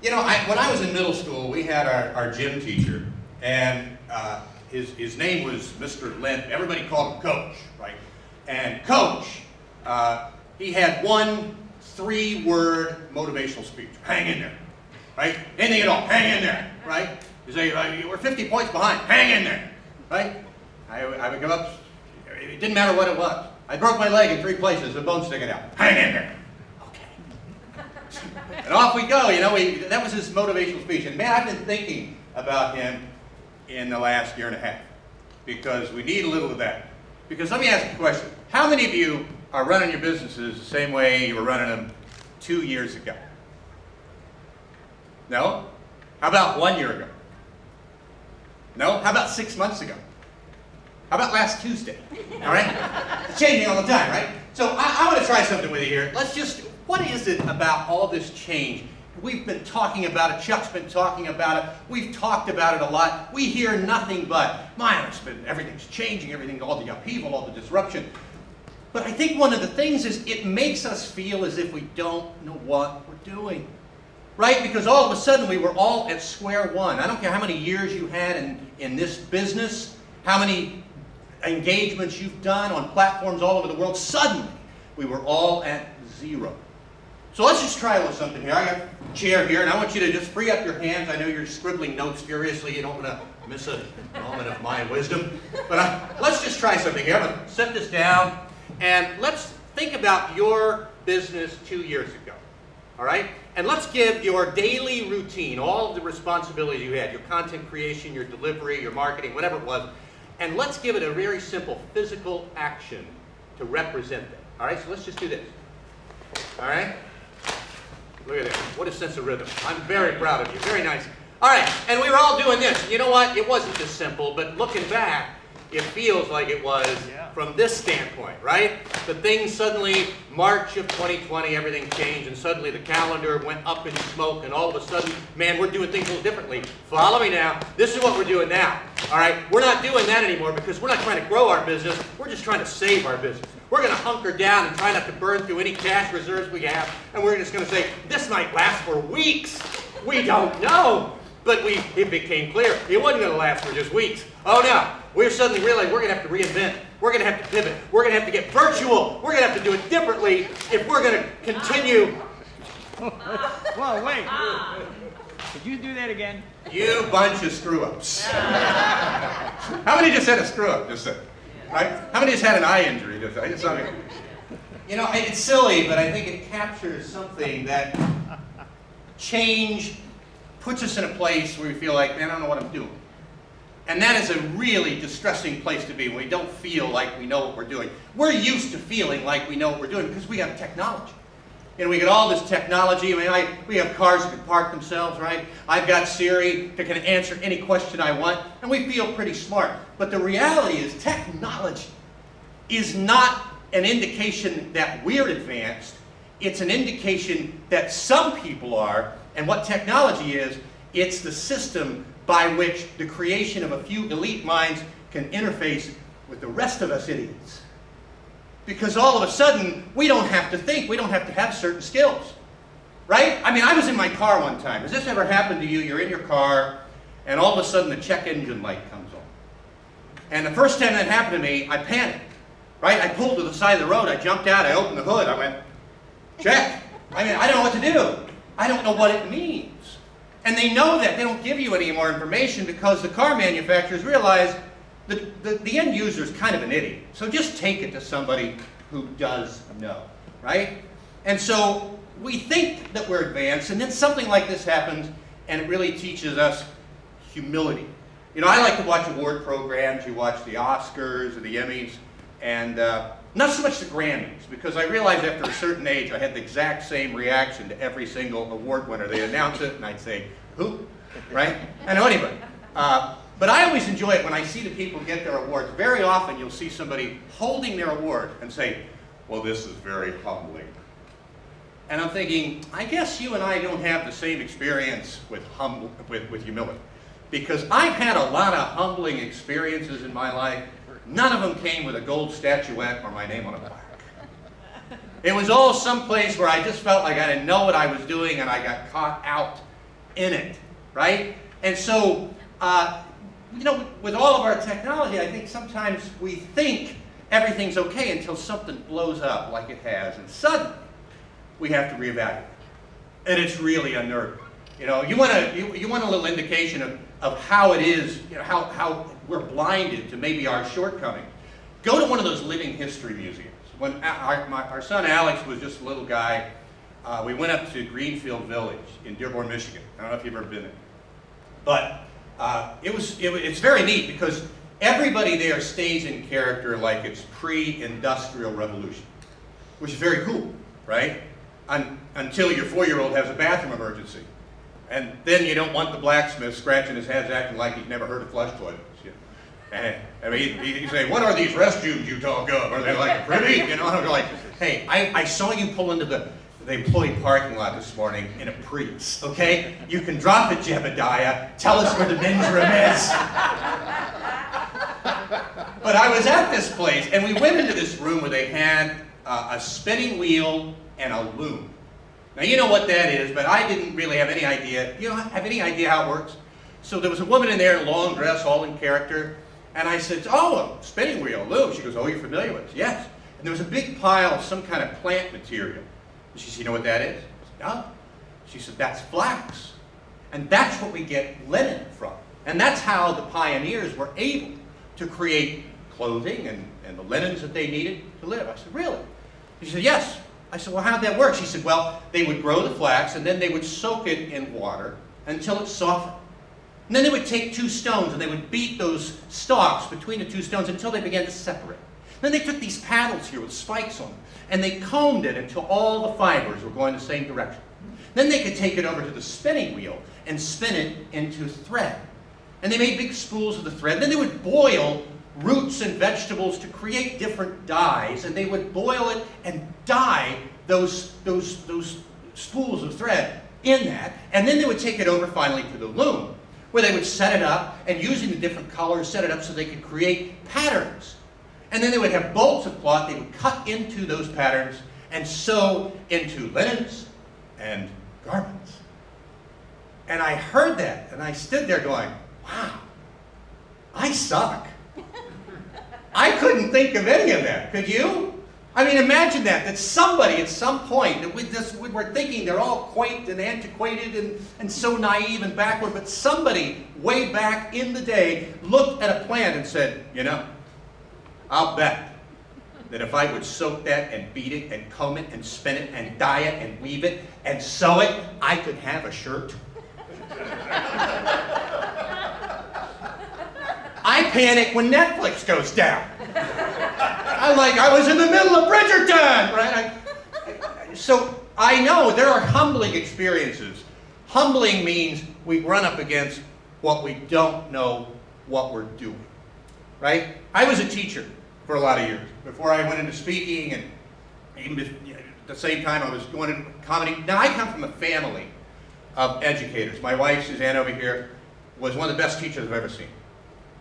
You know, when I was in middle school, we had our gym teacher, and his name was Mr. Lent. Everybody called him Coach, right? And Coach, he had one 3-word motivational speech. Hang in there, right? Anything at all, hang in there, right? You say, we're 50 points behind, hang in there, right? I would give up. It didn't matter what it was. I broke my leg in 3 places, a bone sticking out. Hang in there. And off we go, you know, that was his motivational speech. And man, I've been thinking about him in the last year and a half, because we need a little of that. Because let me ask you a question. How many of you are running your businesses the same way you were running them 2 years ago? No? How about 1 year ago? No? How about 6 months ago? How about last Tuesday? All right? It's changing all the time, right? So I want to try something with you here. What is it about all this change? We've been talking about it. Chuck's been talking about it. We've talked about it a lot. We hear nothing but, everything's changing, all the upheaval, all the disruption. But I think one of the things is it makes us feel as if we don't know what we're doing. Right? Because all of a sudden we were all at square one. I don't care how many years you had in this business, how many engagements you've done on platforms all over the world. Suddenly we were all at zero. So let's just try a little something here. I got a chair here, and I want you to just free up your hands. I know you're scribbling notes furiously. You don't want to miss a moment of my wisdom. But let's just try something here. I'm going to set this down, and let's think about your business 2 years ago. All right? And let's give your daily routine, all of the responsibilities you had, your content creation, your delivery, your marketing, whatever it was, and let's give it a very simple physical action to represent that. All right? So let's just do this. All right? Look at that. What a sense of rhythm. I'm very proud of you. Very nice. All right. And we were all doing this. You know what? It wasn't this simple, but looking back, it feels like it was from this standpoint, right? The thing suddenly, March of 2020, everything changed, and suddenly the calendar went up in smoke, and all of a sudden, man, we're doing things a little differently. Follow me now. This is what we're doing now. All right? We're not doing that anymore because we're not trying to grow our business. We're just trying to save our business. We're going to hunker down and try not to burn through any cash reserves we have, and we're just going to say, this might last for weeks. We don't know. But it became clear it wasn't going to last for just weeks. Oh no, we suddenly realized we're going to have to reinvent. We're going to have to pivot. We're going to have to get virtual. We're going to have to do it differently if we're going to continue. Whoa, wait. Could you do that again? You bunch of screw-ups. How many just had a screw-up just said? Right? How many just had an eye injury? You know, it's silly, but I think it captures something that change puts us in a place where we feel like, man, I don't know what I'm doing. And that is a really distressing place to be when we don't feel like we know what we're doing. We're used to feeling like we know what we're doing because we have technology. You know, we get all this technology. I mean, we have cars that can park themselves, right? I've got Siri that can answer any question I want, and we feel pretty smart. But the reality is technology is not an indication that we're advanced. It's an indication that some people are, and what technology is, it's the system by which the creation of a few elite minds can interface with the rest of us idiots. Because all of a sudden, we don't have to think, we don't have to have certain skills. Right? I mean, I was in my car one time. Has this ever happened to you? You're in your car, and all of a sudden the check engine light comes on. And the first time that happened to me, I panicked. Right? I pulled to the side of the road, I jumped out, I opened the hood, I went, check. I mean, I don't know what to do. I don't know what it means. And they know that. They don't give you any more information because the car manufacturers realize the end user is kind of an idiot. So just take it to somebody who does know, right? And so we think that we're advanced, and then something like this happens, and it really teaches us humility. You know, I like to watch award programs. You watch the Oscars or the Emmys, and not so much the Grammys, because I realized after a certain age I had the exact same reaction to every single award winner. They'd announce it, and I'd say, who? Right? I know anybody. But I always enjoy it when I see the people get their awards. Very often you'll see somebody holding their award and say, well, this is very humbling. And I'm thinking, I guess you and I don't have the same experience with humility. Because I've had a lot of humbling experiences in my life. None of them came with a gold statuette or my name on a plaque. It was all someplace where I just felt like I didn't know what I was doing and I got caught out in it, right? And so, with all of our technology, I think sometimes we think everything's okay until something blows up like it has, and suddenly we have to reevaluate. And it's really unnerving. You want a little indication of how it is, how we're blinded to maybe our shortcomings. Go to one of those living history museums. When our son Alex was just a little guy, we went up to Greenfield Village in Dearborn, Michigan. I don't know if you've ever been there. But it's very neat because everybody there stays in character like it's pre-industrial revolution, which is very cool, right? Until your 4-year-old has a bathroom emergency. And then you don't want the blacksmith scratching his head acting like he's never heard of flush toilets. And I mean, he'd say, what are these restrooms you talk of? Are they like pretty? And I'm like, hey, I saw you pull into the employee parking lot this morning in a Prius, okay? You can drop it, Jebediah. Tell us where the men's room is. But I was at this place, and we went into this room where they had a spinning wheel and a loom. Now, you know what that is, but I didn't really have any idea. You don't have any idea how it works? So there was a woman in there in a long dress, all in character, and I said, oh, a spinning wheel, a loom. She goes, oh, you're familiar with it? Yes. And there was a big pile of some kind of plant material. And she said, you know what that is? I said, no. She said, that's flax. And that's what we get linen from. And that's how the pioneers were able to create clothing and the linens that they needed to live. I said, really? She said, yes. I said, well, how'd that work? She said, well, they would grow the flax, and then they would soak it in water until it softened. And then they would take 2 stones, and they would beat those stalks between the 2 stones until they began to separate. Then they took these paddles here with spikes on them, and they combed it until all the fibers were going the same direction. Then they could take it over to the spinning wheel and spin it into thread. And they made big spools of the thread. Then they would boil roots and vegetables to create different dyes, and they would boil it and dye those spools of thread in that, and then they would take it over finally to the loom, where they would set it up, and using the different colors, set it up so they could create patterns. And then they would have bolts of cloth they would cut into those patterns and sew into linens and garments. And I heard that, and I stood there going, wow, I suck. I couldn't think of any of that. Could you? I mean, imagine that somebody at some point, that we're thinking they're all quaint and antiquated and so naive and backward, but somebody way back in the day looked at a plant and said, I'll bet that if I would soak that and beat it and comb it and spin it and dye it and weave it and sew it, I could have a shirt. I panic when Netflix goes down. I'm like, I was in the middle of Bridgerton, right? So I know there are humbling experiences. Humbling means we run up against what we don't know what we're doing, right? I was a teacher for a lot of years before I went into speaking, and even at the same time I was going into comedy. Now I come from a family of educators. My wife, Suzanne over here, was one of the best teachers I've ever seen.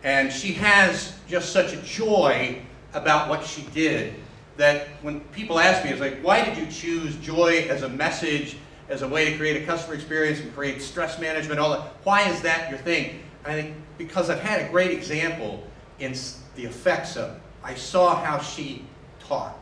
And she has just such a joy about what she did that when people ask me, it's like, why did you choose joy as a message, as a way to create a customer experience and create stress management, all that? Why is that your thing? I think because I've had a great example in the effects of it. I saw how she taught.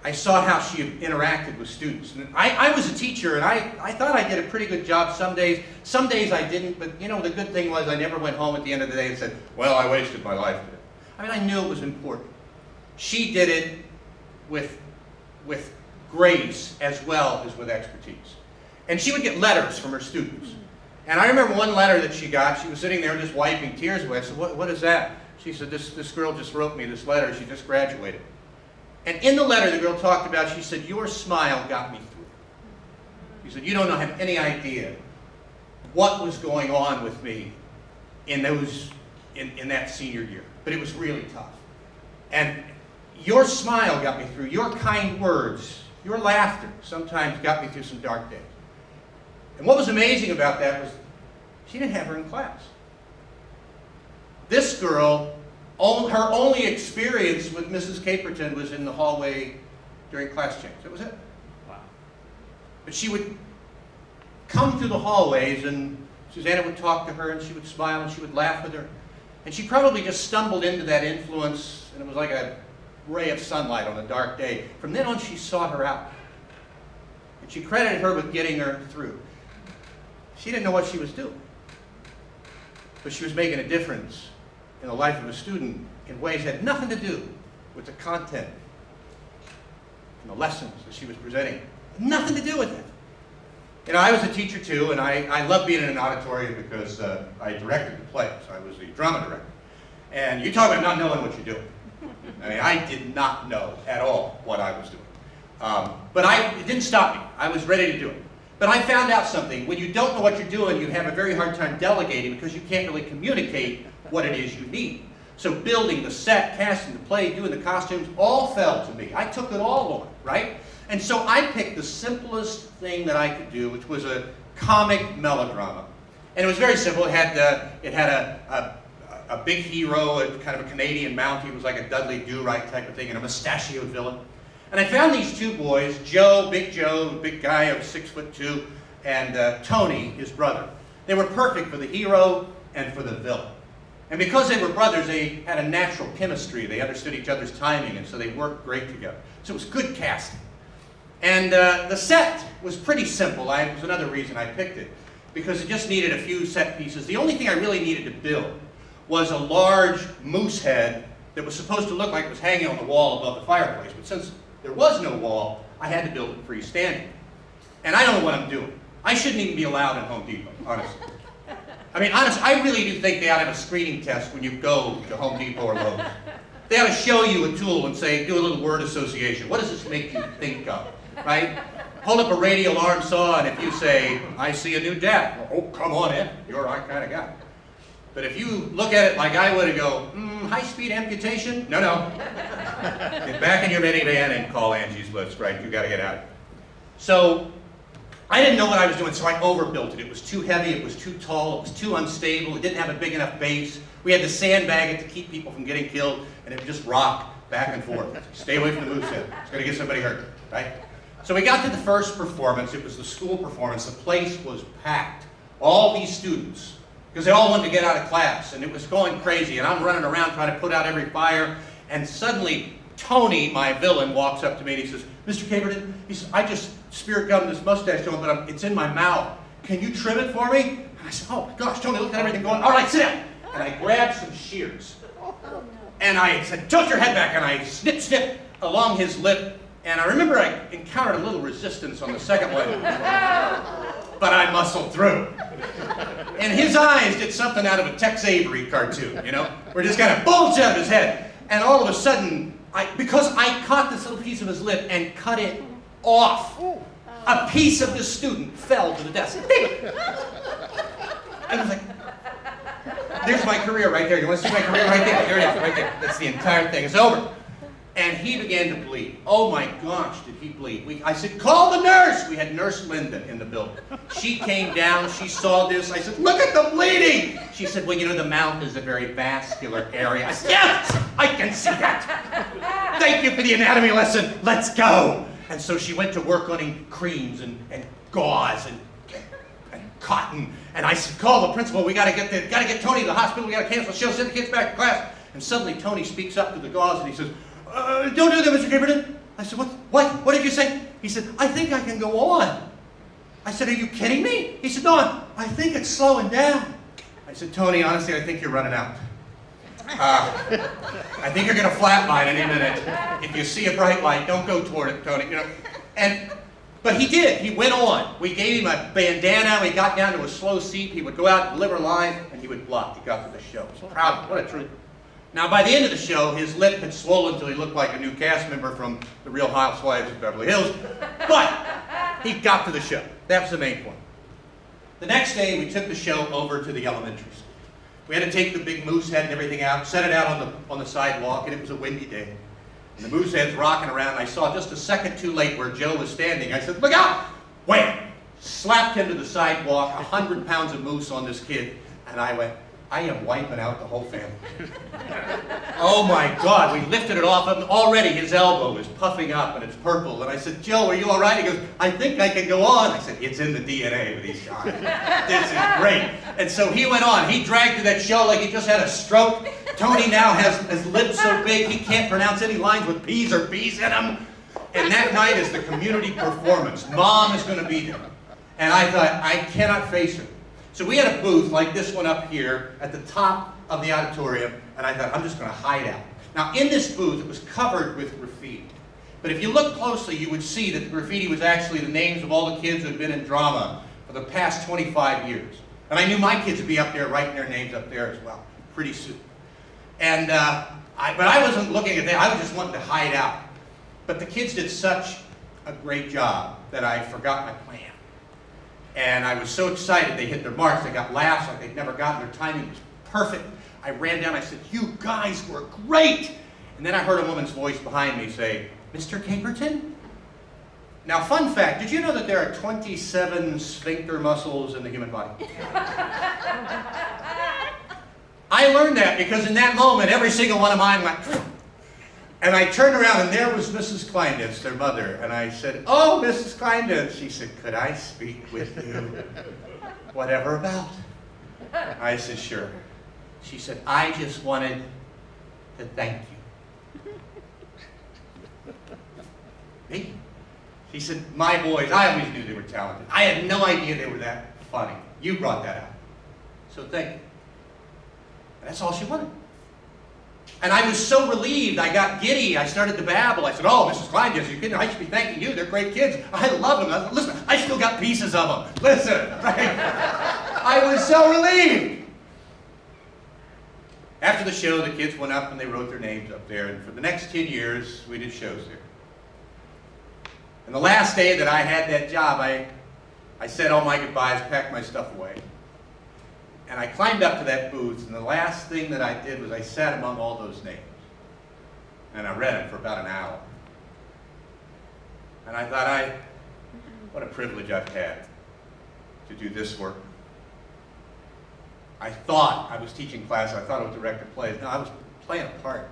I saw how she interacted with students. And I was a teacher, and I thought I did a pretty good job some days. Some days I didn't, but the good thing was I never went home at the end of the day and said, well, I wasted my life today. I mean, I knew it was important. She did it with grace as well as with expertise. And she would get letters from her students. And I remember one letter that she got. She was sitting there just wiping tears away. I said, what is that? She said, this girl just wrote me this letter. She just graduated. And in the letter the girl talked about, she said, your smile got me through. She said, you don't have any idea what was going on with me in that senior year. But it was really tough. And your smile got me through. Your kind words, your laughter sometimes got me through some dark days. And what was amazing about that was she didn't have her in class. This girl, her only experience with Mrs. Caperton was in the hallway during class change. That was it. Wow. But she would come through the hallways, and Susanna would talk to her, and she would smile, and she would laugh with her. And she probably just stumbled into that influence, and it was like a ray of sunlight on a dark day. From then on, she sought her out. And she credited her with getting her through. She didn't know what she was doing, but she was making a difference in the life of a student in ways that had nothing to do with the content and the lessons that she was presenting. Nothing to do with it. You know, I was a teacher too, and I loved being in an auditorium because I directed the plays. I was the drama director. And you talk about not knowing what you're doing. I mean, I did not know at all what I was doing. But it didn't stop me. I was ready to do it. But I found out something. When you don't know what you're doing, you have a very hard time delegating because you can't really communicate what it is you need. So building the set, casting the play, doing the costumes, all fell to me. I took it all on, right? And so I picked the simplest thing that I could do, which was a comic melodrama. And it was very simple. It had a big hero, a kind of a Canadian Mountie. It was like a Dudley Do-Right type of thing, and a mustachioed villain. And I found these two boys, Joe, big guy of 6'2", and Tony, his brother. They were perfect for the hero and for the villain. And because they were brothers, they had a natural chemistry. They understood each other's timing, and so they worked great together. So it was good casting. And the set was pretty simple. It was another reason I picked it, because it just needed a few set pieces. The only thing I really needed to build was a large moose head that was supposed to look like it was hanging on the wall above the fireplace. But since there was no wall, I had to build it freestanding. And I don't know what I'm doing. I shouldn't even be allowed at Home Depot, honestly. I mean, honestly, I really do think they ought to have a screening test when you go to Home Depot or Lowe's. They ought to show you a tool and say, do a little word association. What does this make you think of, right? Hold up a radial arm saw, and if you say, I see a new dad, oh, come on in, you're our kind of guy. But if you look at it like I would and go, high-speed amputation? No. Get back in your minivan and call Angie's List, right? You got to get out of it. So I didn't know what I was doing, so I overbuilt it. It was too heavy, it was too tall, it was too unstable, it didn't have a big enough base. We had to sandbag it to keep people from getting killed, and it would just rock back and forth. Stay away from the moose head. It's going to get somebody hurt, right? So we got to the first performance. It was the school performance. The place was packed. All these students, because they all wanted to get out of class, and it was going crazy, and I'm running around trying to put out every fire, and suddenly Tony, my villain, walks up to me and he says, Mr. Caperton, he says, I just spirit gummed this mustache on, but it's in my mouth. Can you trim it for me? And I said, oh my gosh, Tony, look at everything going, all right, sit down. And I grabbed some shears. And I said, tilt your head back, and I snip along his lip. And I remember I encountered a little resistance on the second one, but I muscled through. And his eyes did something out of a Tex Avery cartoon, you know, where it just kind of bulged out of his head. And all of a sudden, because I caught this little piece of his lip and cut it off, a piece of the student fell to the desk. I was like, there's my career right there. You want to see my career right there? There it is, right there. That's the entire thing. It's over. And he began to bleed. Oh my gosh, did he bleed. I said, call the nurse. We had Nurse Linda in the building. She came down, she saw this. I said, look at the bleeding. She said, well, you know, the mouth is a very vascular area. I said, yes, I can see that. Thank you for the anatomy lesson. Let's go. And so she went to work on creams and gauze and cotton. And I said, call the principal. We gotta get Tony to the hospital. We gotta cancel the show. Send the kids back to class. And suddenly Tony speaks up to the gauze and he says, don't do that, Mr. Caperton. I said, what did you say? He said, I think I can go on. I said, are you kidding me? He said, no, I think it's slowing down. I said, Tony, honestly, I think you're running out. I think you're going to flatline any minute. If you see a bright light, don't go toward it, Tony. You know. But he did. He went on. We gave him a bandana. We got down to a slow seat. He would go out and deliver lines, and he would block. He got to the show. I was proud of him. What a trooper. Now, by the end of the show, his lip had swollen until he looked like a new cast member from The Real Housewives of Beverly Hills. But he got to the show. That was the main point. The next day, we took the show over to the elementary school. We had to take the big moose head and everything out, set it out on the sidewalk, and it was a windy day. And the moose head's rocking around, and I saw just a second too late where Joe was standing. I said, look out! Wham! Slapped him to the sidewalk, 100 pounds of moose on this kid, and I went, I am wiping out the whole family. Oh my God, we lifted it off him. Already his elbow is puffing up and it's purple. And I said, Joe, are you all right? He goes, I think I can go on. I said, it's in the DNA of these guys. This is great. And so he went on. He dragged through that show like he just had a stroke. Tony now has lips so big he can't pronounce any lines with P's or B's in them. And that night is the community performance. Mom is going to be there. And I thought, I cannot face her. So we had a booth like this one up here at the top of the auditorium, and I thought, I'm just going to hide out. Now, in this booth, it was covered with graffiti. But if you look closely, you would see that the graffiti was actually the names of all the kids who had been in drama for the past 25 years. And I knew my kids would be up there writing their names up there as well, pretty soon. And, but I wasn't looking at that. I was just wanting to hide out. But the kids did such a great job that I forgot my plan. And I was so excited they hit their marks. They got laughs like they'd never gotten. Their timing was perfect. I ran down, I said, you guys were great. And then I heard a woman's voice behind me say, Mr. Caperton? Now, fun fact, did you know that there are 27 sphincter muscles in the human body? I learned that because in that moment, every single one of mine went, and I turned around and there was Mrs. Kleinditz, their mother, and I said, oh, Mrs. Kleinditz. She said, could I speak with you? Whatever about? I said, sure. She said, I just wanted to thank you. Me? She said, my boys, I always knew they were talented. I had no idea they were that funny. You brought that out. So thank you. And that's all she wanted. And I was so relieved, I got giddy, I started to babble. I said, oh, Mrs. Kleinditz, you kidding? I should be thanking you. They're great kids. I love them. Listen, I still got pieces of them. Listen, right? I was so relieved. After the show, the kids went up and they wrote their names up there. And for the next 10 years, we did shows there. And the last day that I had that job, I said all my goodbyes, packed my stuff away. And I climbed up to that booth, and the last thing that I did was I sat among all those names. And I read them for about an hour. And I thought, what a privilege I've had to do this work. I thought I was teaching class, I thought I was directing plays. No, I was playing a part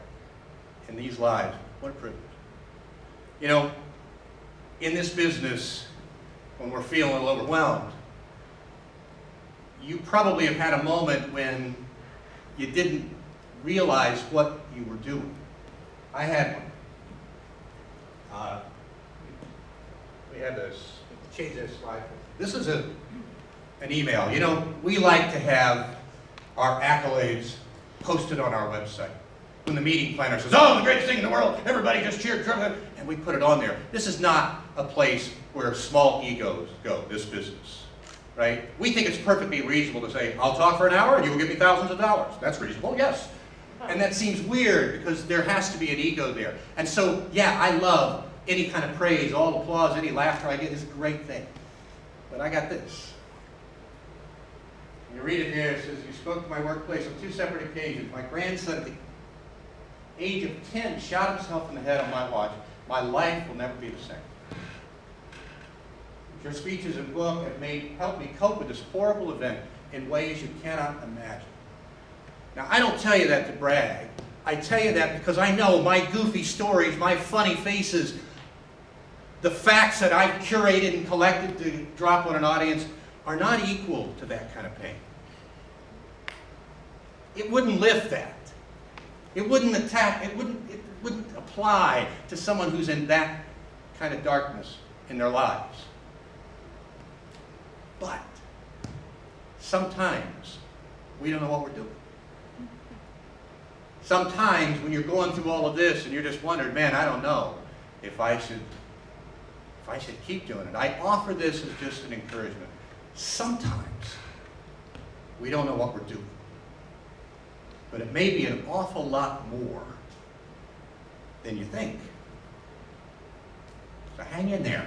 in these lives. What a privilege. You know, in this business, when we're feeling a little overwhelmed, you probably have had a moment when you didn't realize what you were doing. I had one. We had this, change this slide. This is an email. You know, we like to have our accolades posted on our website. When the meeting planner says, oh, the greatest thing in the world, everybody just cheered, and we put it on there. This is not a place where small egos go, this business. Right? We think it's perfectly reasonable to say, I'll talk for an hour and you will give me thousands of dollars. That's reasonable, yes. And that seems weird because there has to be an ego there. And so, yeah, I love any kind of praise, all applause, any laughter I get is a great thing. But I got this. You read it here, it says, you spoke to my workplace on 2 separate occasions. My grandson at the age of 10 shot himself in the head on my watch. My life will never be the same. Your speeches and book have helped me cope with this horrible event in ways you cannot imagine. Now, I don't tell you that to brag. I tell you that because I know my goofy stories, my funny faces, the facts that I've curated and collected to drop on an audience are not equal to that kind of pain. It wouldn't lift that. It wouldn't attack, it wouldn't apply to someone who's in that kind of darkness in their lives. But sometimes we don't know what we're doing. Sometimes when you're going through all of this and you're just wondering, man, I don't know if I should keep doing it. I offer this as just an encouragement. Sometimes we don't know what we're doing. But it may be an awful lot more than you think. So hang in there.